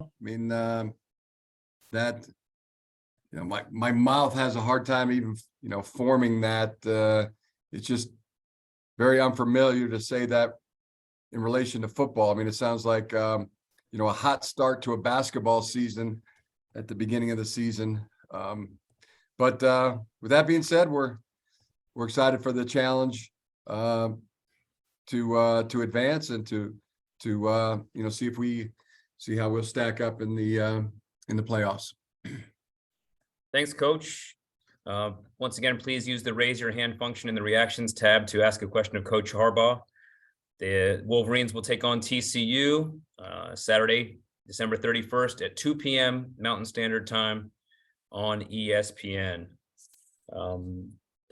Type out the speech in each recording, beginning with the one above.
I mean, that, my mouth has a hard time even, forming that. It's just very unfamiliar to say that in relation to football. I mean, it sounds like, a hot start to a basketball season at the beginning of the season. But with that being said, we're excited for the challenge to advance and to see how we'll stack up in the playoffs. Thanks, Coach. Once again, please use the raise your hand function in the reactions tab to ask a question of Coach Harbaugh. The Wolverines will take on TCU Saturday, December 31st at 2 p.m. Mountain Standard Time on ESPN.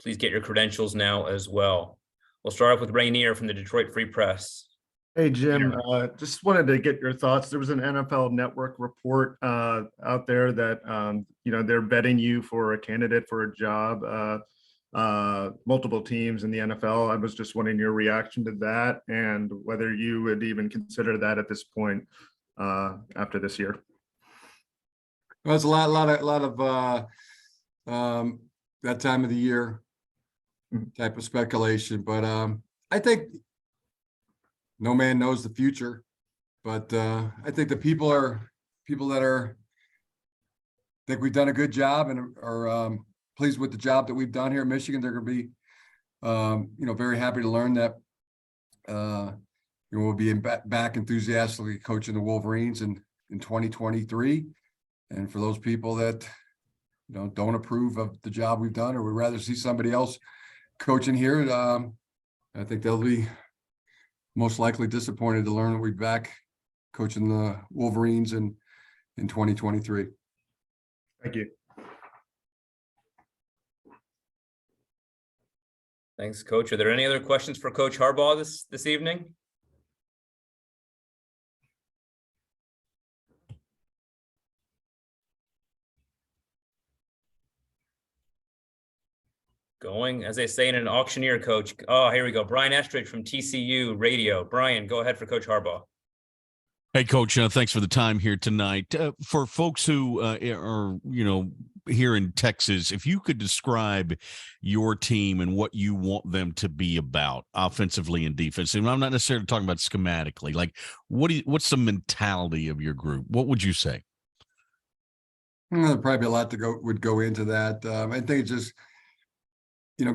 Please get your credentials now as well. We'll start off with Rainier from the Detroit Free Press. Hey, Jim, just wanted to get your thoughts. There was an NFL Network report out there that, they're vetting you for a candidate for a job, multiple teams in the NFL. I was just wondering your reaction to that and whether you would even consider that at this point after this year. Well, it's a lot of that time of the year type of speculation, but I think no man knows the future, but I think the people that think we've done a good job and are pleased with the job that we've done here in Michigan. They're going to be, very happy to learn that we'll be back enthusiastically coaching the Wolverines in 2023. And for those people that don't approve of the job we've done or would rather see somebody else coaching here, I think they'll be most likely disappointed to learn that we're back coaching the Wolverines in 2023. Thank you. Thanks, Coach. Are there any other questions for Coach Harbaugh this evening? Going, as they say in an auctioneer, Coach. Oh, here we go. Brian Estridge from TCU Radio. Brian, go ahead for Coach Harbaugh. Hey, Coach, thanks for the time here tonight. For folks who are, here in Texas, if you could describe your team and what you want them to be about offensively and defensively. I'm not necessarily talking about schematically. Like, what's the mentality of your group? What would you say? There'd probably be a lot would go into that. I think it's just,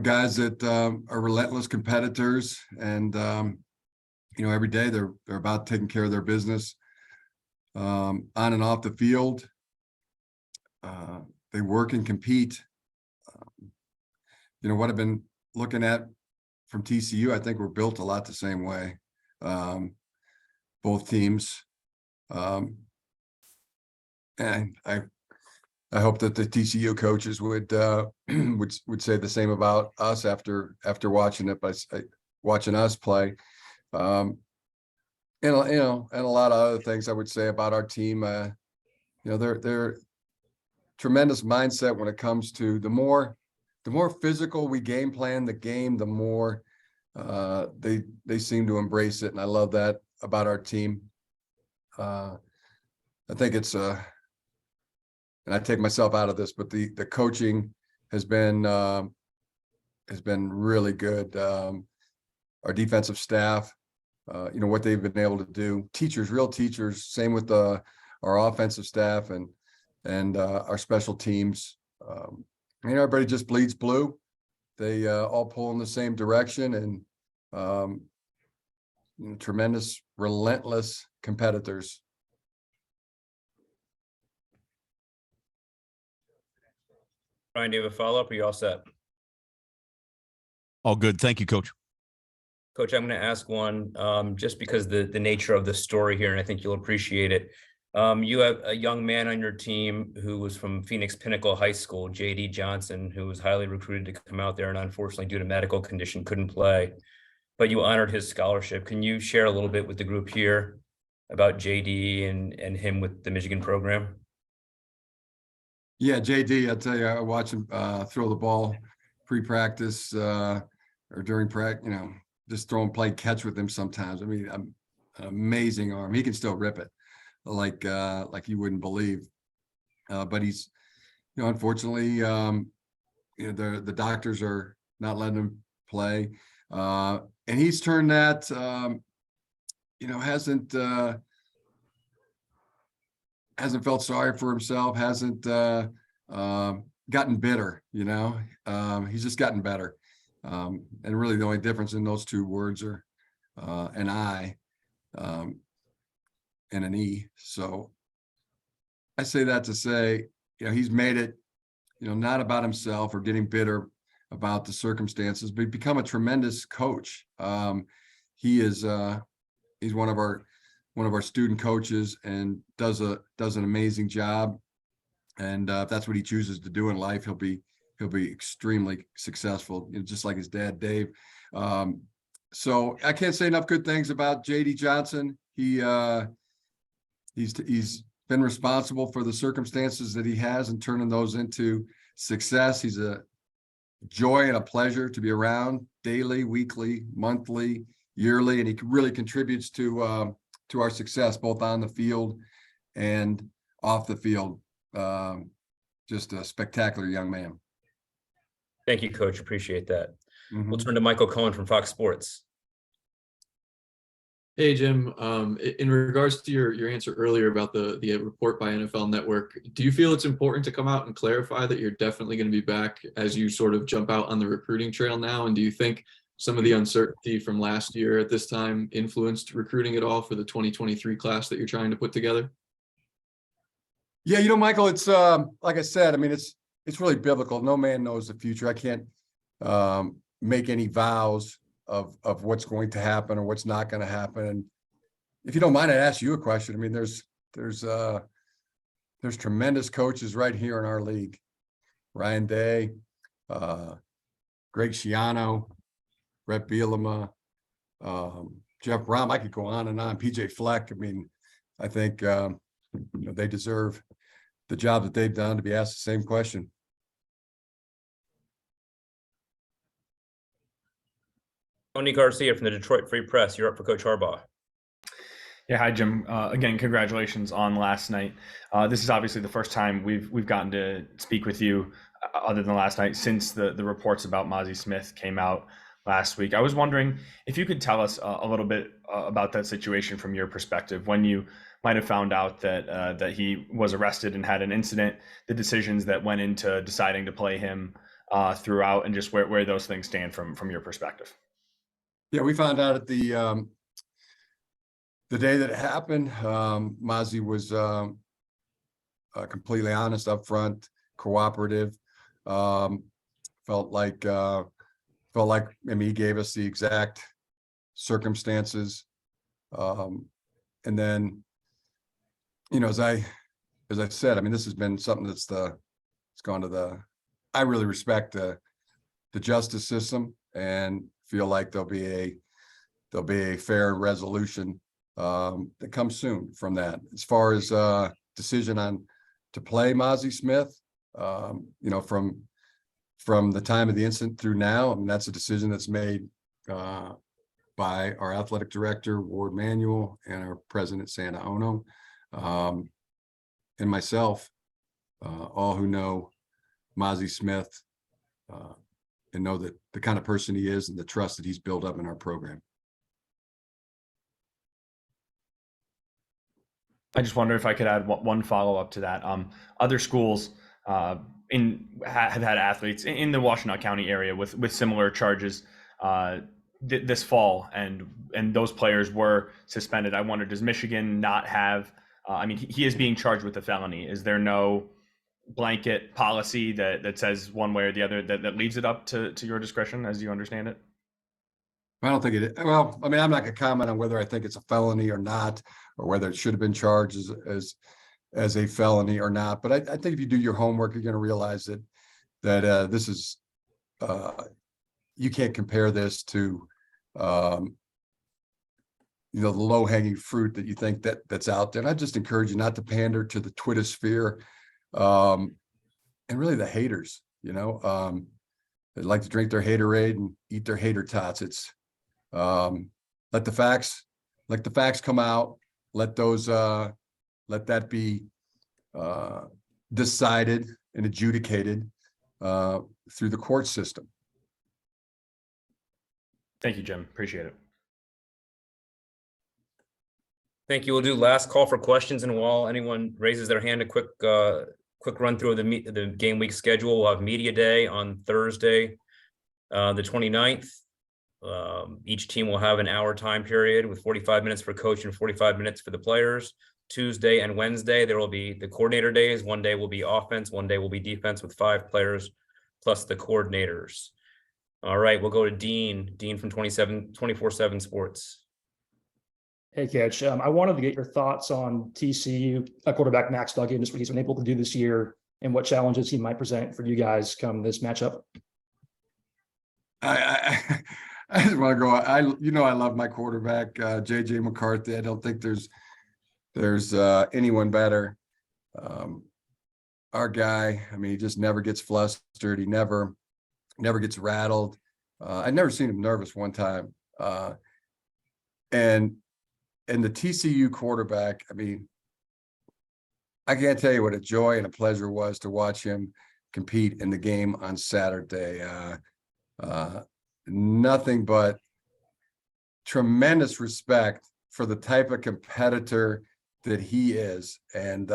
guys that are relentless competitors and, every day they're about taking care of their business on and off the field. They work and compete. What I've been looking at from TCU, I think we're built a lot the same way. Both teams. And I hope that the TCU coaches would say the same about us after watching it, by watching us play. And a lot of other things I would say about our team. They're tremendous mindset when it comes to the more physical we game plan the game, the more they seem to embrace it, and I love that about our team. I think it's and I take myself out of this, but the coaching has been really good. Our defensive staff, what they've been able to do. Teachers, real teachers. Same with our offensive staff and our special teams. Everybody just bleeds blue. They all pull in the same direction, and tremendous, relentless competitors. Brian, do you have a follow-up, or are you all set? All good. Thank you, Coach. Coach, I'm going to ask one just because the nature of the story here, and I think you'll appreciate it. You have a young man on your team who was from Phoenix Pinnacle High School, J.D. Johnson, who was highly recruited to come out there and unfortunately due to medical condition couldn't play, but you honored his scholarship. Can you share a little bit with the group here about J.D. and him with the Michigan program? Yeah, JD, I'll tell you, I watch him throw the ball pre-practice or during practice, just throw and play catch with him sometimes. I mean, an amazing arm. He can still rip it. like you wouldn't believe. But he's, unfortunately, the doctors are not letting him play. And he's turned that, hasn't felt sorry for himself, hasn't gotten bitter, he's just gotten better. And really the only difference in those two words are an I and an E. So I say that to say, he's made it, not about himself or getting bitter about the circumstances, but become a tremendous coach. He's one of our student coaches and does an amazing job. And if that's what he chooses to do in life, he'll be extremely successful, just like his dad, Dave. So I can't say enough good things about JD Johnson. He's been responsible for the circumstances that he has and turning those into success. He's a joy and a pleasure to be around daily, weekly, monthly, yearly, and he really contributes to our success, both on the field and off the field. Just a spectacular young man. Thank you, Coach. Appreciate that. Mhm. We'll turn to Michael Cohen from Fox Sports. Hey, Jim. In regards to your answer earlier about the report by NFL Network, do you feel it's important to come out and clarify that you're definitely going to be back as you sort of jump out on the recruiting trail now? And do you think some of the uncertainty from last year at this time influenced recruiting at all for the 2023 class that you're trying to put together? Yeah, Michael, it's like I said, I mean, it's really biblical. No man knows the future. I can't make any vows of what's going to happen or what's not going to happen. And if you don't mind, I'd ask you a question. I mean, there's tremendous coaches right here in our league. Ryan Day, Greg Schiano, Brett Bielema, Jeff Brom. I could go on and on. PJ Fleck. I mean, I think they deserve the job that they've done to be asked the same question. Tony Garcia from the Detroit Free Press. You're up for Coach Harbaugh. Yeah, hi Jim. Again, congratulations on last night. This is obviously the first time we've gotten to speak with you, other than last night, since the reports about Mozzie Smith came out last week. I was wondering if you could tell us a little bit about that situation from your perspective, when you might have found out that he was arrested and had an incident, the decisions that went into deciding to play him throughout, and just where those things stand from your perspective. Yeah, we found out at the day that it happened. Mozzie was completely honest, upfront, cooperative. Felt like he gave us the exact circumstances. And then, as I said, I mean, this has been something it's gone to I really respect the justice system and feel like there'll be a fair resolution that comes soon from that. As far as decision to play Mozzie Smith, from the time of the incident through now, I mean, that's a decision that's made by our athletic director, Ward Manuel, and our president, Santa Ono, and myself, all who know Mozzie Smith and know that the kind of person he is and the trust that he's built up in our program. I just wonder if I could add one follow-up to that. Other schools have had athletes in the Washtenaw County area with similar charges this fall, and those players were suspended. I wonder, does Michigan not have? I mean, he is being charged with a felony. Is there no blanket policy that says one way or the other that leaves it up to your discretion, as you understand it? I don't think it. Well, I mean, I'm not going to comment on whether I think it's a felony or not, or whether it should have been charged as a felony or not. But I think if you do your homework, you're going to realize that this is you can't compare this to the low-hanging fruit that you think that's out there. And I just encourage you not to pander to the Twitter sphere and really the haters. They like to drink their haterade and eat their hater tots. It's let the facts come out. Let those let that be decided and adjudicated through the court system. Thank you, Jim. Appreciate it. Thank you. We'll do last call for questions, and while anyone raises their hand, a quick run through of the game week schedule. We'll have media day on Thursday, the 29th. Each team will have an hour time period with 45 minutes for coach and 45 minutes for the players. Tuesday and Wednesday, there will be the coordinator days. One day will be offense, one day will be defense with 5 players plus the coordinators. All right, we'll go to Dean from 24/7 Sports. Hey, Coach. I wanted to get your thoughts on TCU quarterback Max Duggan, just what he's been able to do this year and what challenges he might present for you guys come this matchup. I just want to go. I love my quarterback, JJ McCarthy. I don't think there's anyone better. Our guy, I mean, he just never gets flustered. He never gets rattled. I've never seen him nervous one time. And the TCU quarterback, I mean, I can't tell you what a joy and a pleasure was to watch him compete in the game on Saturday. Nothing but tremendous respect for the type of competitor that he is. And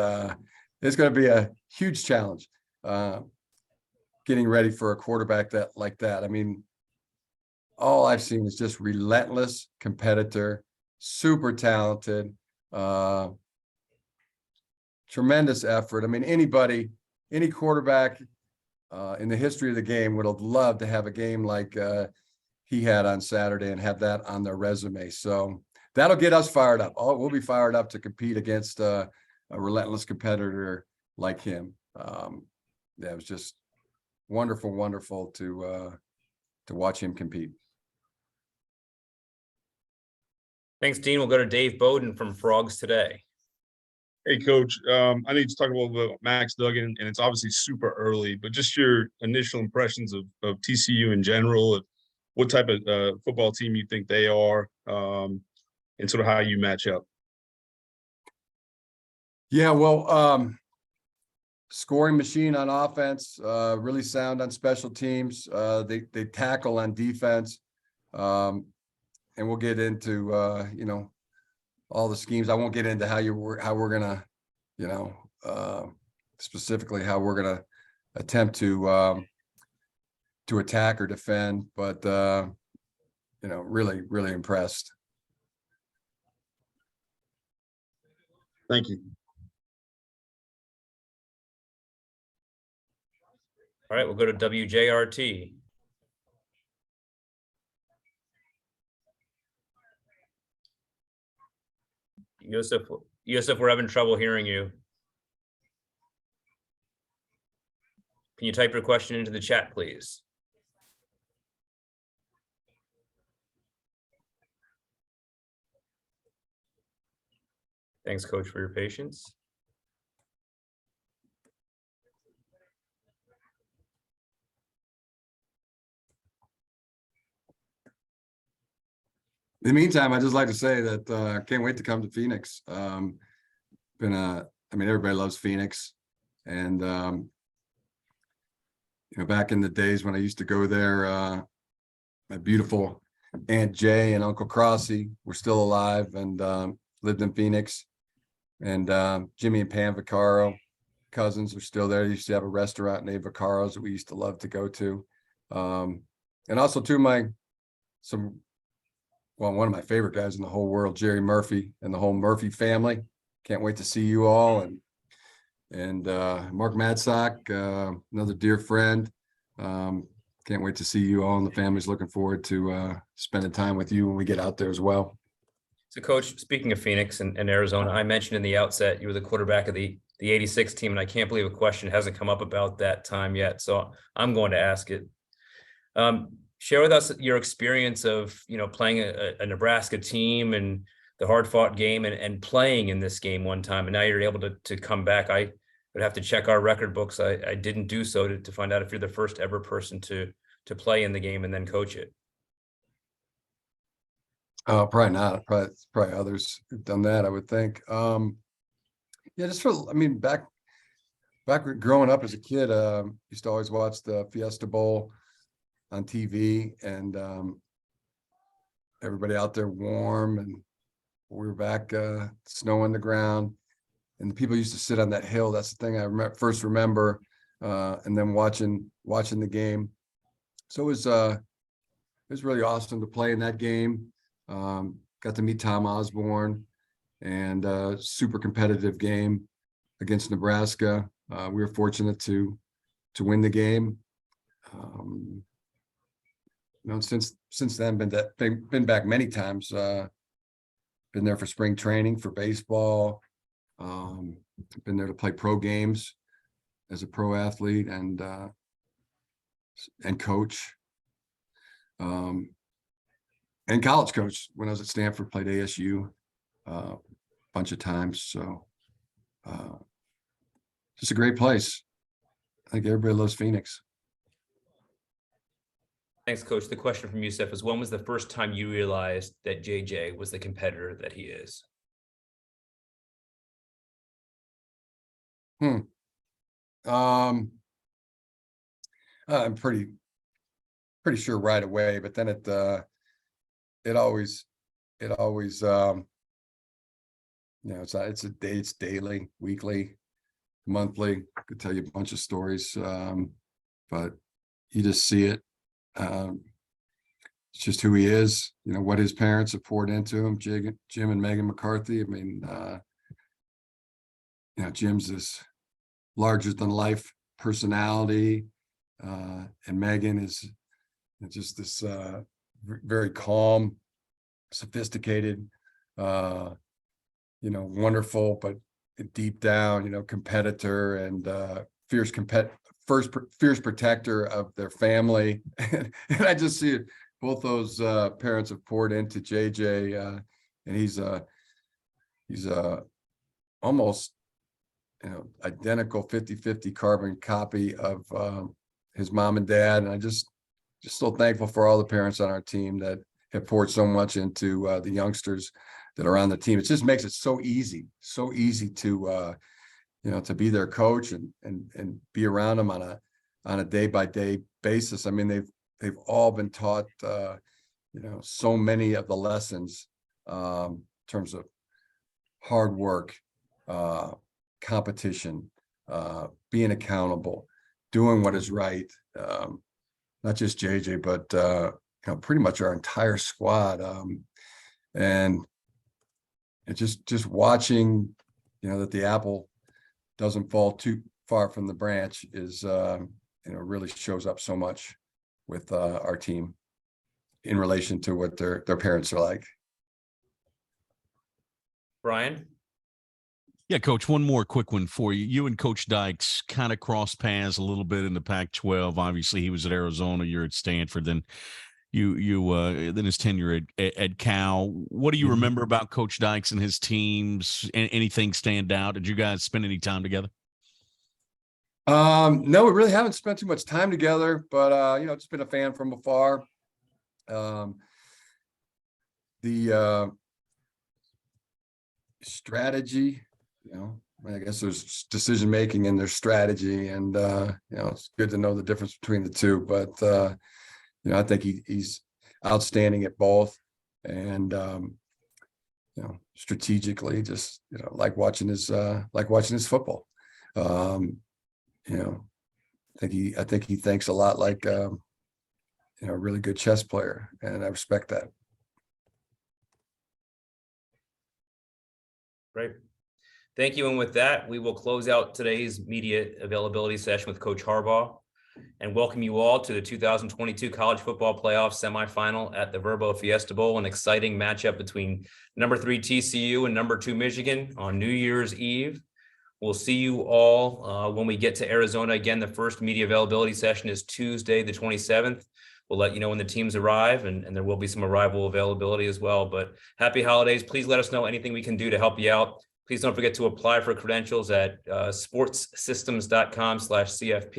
it's going to be a huge challenge getting ready for a quarterback like that. I mean, all I've seen is just relentless competitor, super talented, tremendous effort. I mean, any quarterback in the history of the game would have loved to have a game like he had on Saturday and have that on their resume. So that'll get us fired up. We'll be fired up to compete against a relentless competitor like him. Yeah, it was just wonderful to watch him compete. Thanks, Dean. We'll go to Dave Bowden from Frogs Today. Hey, Coach. I need to talk a little bit about Max Duggan, and it's obviously super early, but just your initial impressions of TCU in general, what type of football team you think they are, and sort of how you match up. Yeah, well, scoring machine on offense, really sound on special teams. They tackle on defense, and we'll get into all the schemes. I won't get into how we're gonna, specifically how we're gonna attempt to attack or defend, but really impressed. Thank you. All right, we'll go to WJRT. Yusuf, we're having trouble hearing you. Can you type your question into the chat, please? Thanks, Coach, for your patience. In the meantime, I'd just like to say that I can't wait to come to Phoenix. Everybody loves Phoenix, and back in the days when I used to go there, my beautiful Aunt Jay and Uncle Crossy were still alive and lived in Phoenix, and Jimmy and Pam Vaccaro, cousins, are still there. They used to have a restaurant named Vaccaro's that we used to love to go to, and also one of my favorite guys in the whole world, Jerry Murphy, and the whole Murphy family. Can't wait to see you all. And Mark Madsock, another dear friend. Can't wait to see you all, and the family's looking forward to spending time with you when we get out there as well. So, Coach, speaking of Phoenix and Arizona, I mentioned in the outset you were the quarterback of the 86 team, and I can't believe a question hasn't come up about that time yet. So I'm going to ask it. Share with us your experience of, playing a Nebraska team and the hard-fought game and playing in this game one time. And now you're able to come back. I would have to check our record books. I didn't do so to find out if you're the first ever person to play in the game and then coach it. Probably not. Probably others who've done that, I would think. Yeah, back growing up as a kid, used to always watch the Fiesta Bowl on TV, and everybody out there warm, and we were back, snow on the ground, and the people used to sit on that hill. That's the thing I first remember, and then watching the game. So it was really awesome to play in that game. Got to meet Tom Osborne, and super competitive game against Nebraska. We were fortunate to win the game. Since then, been back many times. Been there for spring training for baseball. Been there to play pro games as a pro athlete and coach. And college coach when I was at Stanford, played ASU a bunch of times. So just a great place. I think everybody loves Phoenix. Thanks, Coach. The question from Yusef is, when was the first time you realized that JJ was the competitor that he is? I'm pretty sure right away, but then it always it's daily, weekly, monthly. I could tell you a bunch of stories, but you just see it. It's just who he is, what his parents have poured into him, Jim and Megan McCarthy. I mean, Jim's this larger than life personality, and Megan is just this very calm, sophisticated, wonderful, but deep down, competitor and fierce protector of their family. And I just see it. Both those parents have poured into JJ, and he's almost identical 50-50 carbon copy of his mom and dad. And I just so thankful for all the parents on our team that have poured so much into the youngsters that are on the team. It just makes it so easy to to be their coach and be around them on a day-by-day basis. I mean, they've all been taught so many of the lessons in terms of hard work, competition, being accountable, doing what is right. Not just JJ, but pretty much our entire squad. And just watching, that the apple doesn't fall too far from the branch is, really shows up so much with our team in relation to what their parents are like. Brian? Yeah, Coach, one more quick one for you. You and Coach Dykes kind of crossed paths a little bit in the Pac-12. Obviously, he was at Arizona, you're at Stanford, then then his tenure at Cal. What do you remember about Coach Dykes and his teams? Anything stand out? Did you guys spend any time together? No, we really haven't spent too much time together, but just been a fan from afar. The strategy, I guess there's decision making and there's strategy, and it's good to know the difference between the two. But I think he's outstanding at both, and strategically, just like watching his football. I think he thinks a lot like a really good chess player, and I respect that. Great. Thank you. And with that, we will close out today's media availability session with Coach Harbaugh and welcome you all to the 2022 College Football Playoff semifinal at the Verbo Fiesta Bowl, an exciting matchup between number 3 TCU and number 2 Michigan on New Year's Eve. We'll see you all when we get to Arizona. Again, the first media availability session is Tuesday, the 27th. We'll let you know when the teams arrive, and there will be some arrival availability as well. But happy holidays. Please let us know anything we can do to help you out. Please don't forget to apply for credentials at sportssystems.com/CFP.